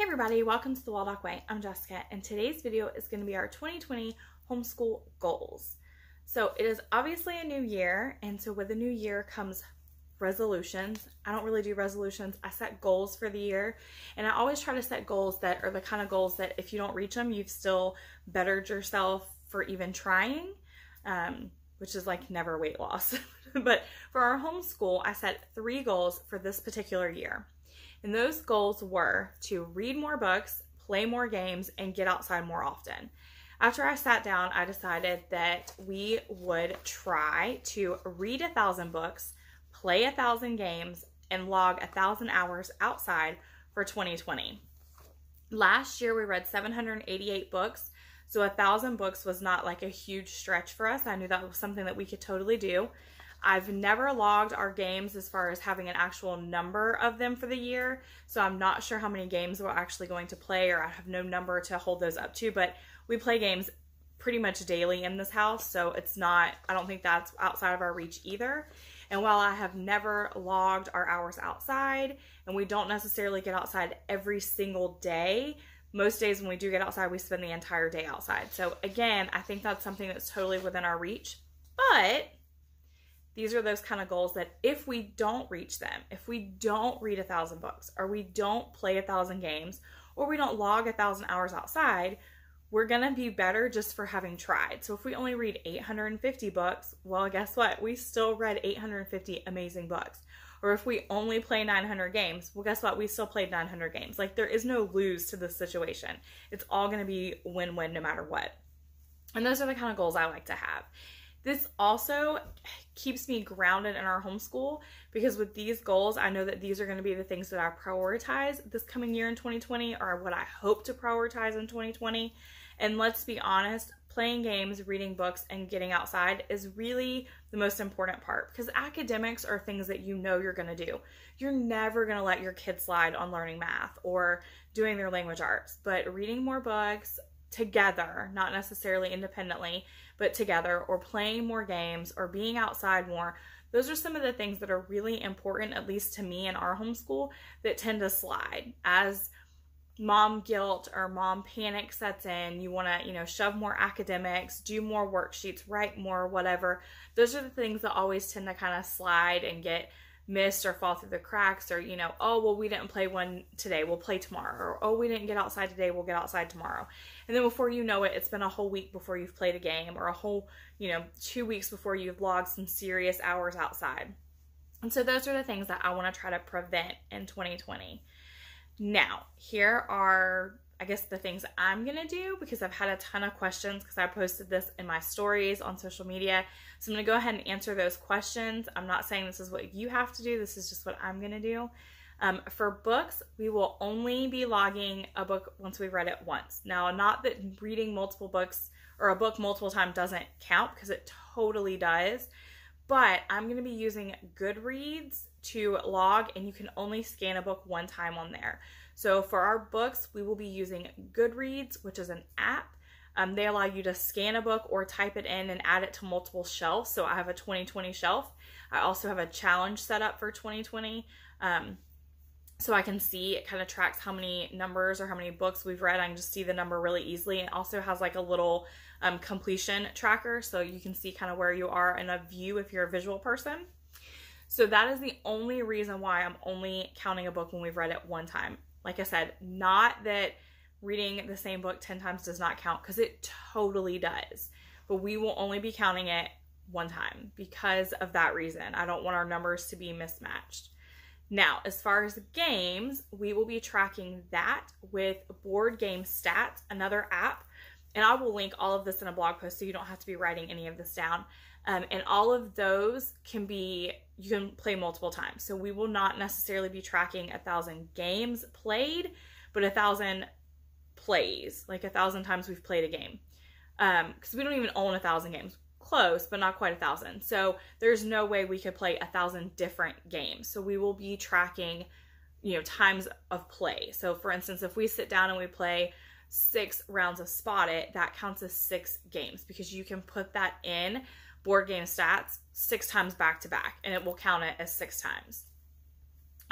Hey everybody, welcome to the Waldock Way. I'm Jessica, and today's video is going to be our 2020 homeschool goals. So it is obviously a new year, and so with the new year comes resolutions. I don't really do resolutions. I set goals for the year, and I always try to set goals that are the kind of goals that if you don't reach them, you've still bettered yourself for even trying, which is like never weight loss. But for our homeschool, I set 3 goals for this particular year. And those goals were to read more books, play more games, and get outside more often. After I sat down, I decided that we would try to read 1,000 books, play 1,000 games, and log 1,000 hours outside for 2020. Last year, we read 788 books, so 1,000 books was not like a huge stretch for us. I knew that was something that we could totally do. I've never logged our games as far as having an actual number of them for the year, so I'm not sure how many games we're actually going to play, or I have no number to hold those up to, but we play games pretty much daily in this house, so it's not, I don't think that's outside of our reach either. And while I have never logged our hours outside, and we don't necessarily get outside every single day, most days when we do get outside, we spend the entire day outside. So again, I think that's something that's totally within our reach, but these are those kind of goals that if we don't reach them, if we don't read 1,000 books, or we don't play 1,000 games, or we don't log 1,000 hours outside, we're going to be better just for having tried. So if we only read 850 books, well, guess what? We still read 850 amazing books. Or if we only play 900 games, well, guess what? We still played 900 games. Like, there is no lose to this situation. It's all going to be win-win no matter what. And those are the kind of goals I like to have. This also keeps me grounded in our homeschool, because with these goals, I know that these are going to be the things that I prioritize this coming year in 2020, or what I hope to prioritize in 2020. And let's be honest, playing games, reading books, and getting outside is really the most important part, because academics are things that you know you're going to do. You're never going to let your kids slide on learning math or doing their language arts, but reading more books together, not necessarily independently, but together, or playing more games, or being outside more. Those are some of the things that are really important, at least to me in our homeschool, that tend to slide. As mom guilt or mom panic sets in, you want to, shove more academics, do more worksheets, write more, whatever. Those are the things that always tend to kind of slide and get missed or fall through the cracks, or, oh, well, we didn't play one today, we'll play tomorrow, or, oh, we didn't get outside today, we'll get outside tomorrow. And then before you know it, it's been a whole week before you've played a game, or a whole, 2 weeks before you've logged some serious hours outside. And so those are the things that I want to try to prevent in 2020. Now, here are, I guess, the things I'm going to do, because I've had a ton of questions, because I posted this in my stories on social media. So I'm going to go ahead and answer those questions. I'm not saying this is what you have to do. This is just what I'm going to do. For books, we will only be logging a book once we've read it once. Now, not that reading multiple books or a book multiple times doesn't count, because it totally does. But I'm going to be using Goodreads to log, and you can only scan a book one time on there. So for our books, we will be using Goodreads, which is an app. They allow you to scan a book or type it in and add it to multiple shelves. So I have a 2020 shelf. I also have a challenge set up for 2020. So I can see, it kind of tracks how many numbers or how many books we've read. I can just see the number really easily. It also has like a little completion tracker, so you can see kind of where you are in a view if you're a visual person. So that is the only reason why I'm only counting a book when we've read it one time. Like I said, not that reading the same book 10 times does not count, because it totally does. But we will only be counting it one time because of that reason. I don't want our numbers to be mismatched. Now, as far as games, we will be tracking that with Board Game Stats, another app. And I will link all of this in a blog post, so you don't have to be writing any of this down. And all of those can be, you can play multiple times. So we will not necessarily be tracking 1,000 games played, but 1,000 plays, like 1,000 times we've played a game. Because we don't even own 1,000 games. Close, but not quite 1,000. So there's no way we could play 1,000 different games. So we will be tracking, times of play. So for instance, if we sit down and we play 6 rounds of Spot It, that counts as 6 games, because you can put that in Board Game Stats 6 times back to back, and it will count it as 6 times.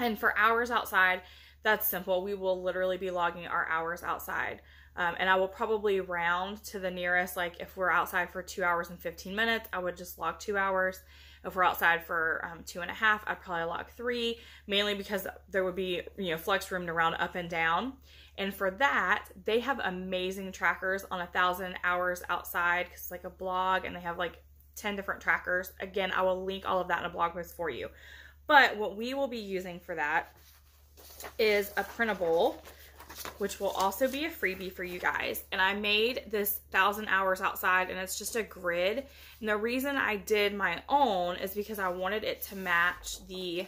And for hours outside, that's simple. We will literally be logging our hours outside. And I will probably round to the nearest, like if we're outside for 2 hours and 15 minutes, I would just log 2 hours. If we're outside for 2.5, I'd probably log 3, mainly because there would be, flex room to round up and down. And for that, they have amazing trackers on 1,000 hours outside, because it's like a blog, and they have like 10 different trackers. Again, I will link all of that in a blog post for you. But what we will be using for that is a printable, which will also be a freebie for you guys. And I made this 1,000 hours outside, and it's just a grid. And the reason I did my own is because I wanted it to match the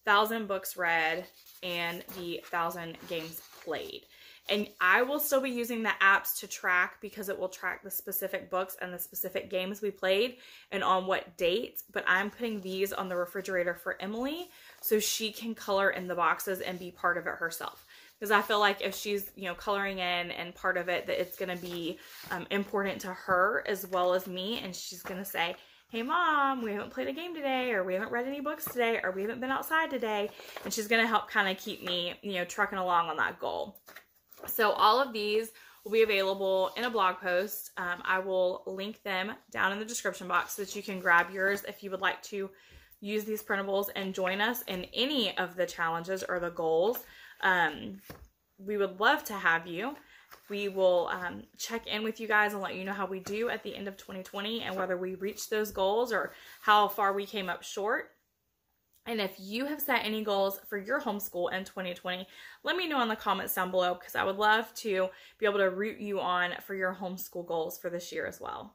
1,000 books read and the 1,000 games played. And I will still be using the apps to track, because it will track the specific books and the specific games we played and on what dates. But I'm putting these on the refrigerator for Emily so she can color in the boxes and be part of it herself. Because I feel like if she's, coloring in and part of it, that it's going to be important to her as well as me. And she's going to say, hey mom, we haven't played a game today, or we haven't read any books today, or we haven't been outside today. And she's going to help kind of keep me, trucking along on that goal. So all of these will be available in a blog post. I will link them down in the description box so that you can grab yours if you would like to use these printables and join us in any of the challenges or the goals. We would love to have you. We will check in with you guys and let you know how we do at the end of 2020 and whether we reached those goals or how far we came up short. And if you have set any goals for your homeschool in 2020, let me know in the comments down below, because I would love to be able to root you on for your homeschool goals for this year as well.